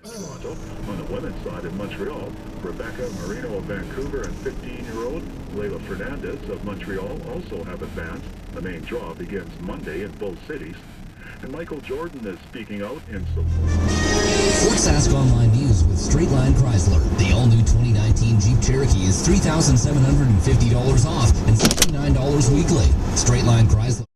Toronto. On the women's side in Montreal, Rebecca Marino of Vancouver and 15-year-old Leila Fernandez of Montreal also have advanced. The main draw begins Monday in both cities. And Michael Jordan is speaking out in support. Fort Sask Online News with Straight Line Chrysler. The all-new 2019 Jeep Cherokee is $3,750 off and $69 weekly. Straight Line Chrysler.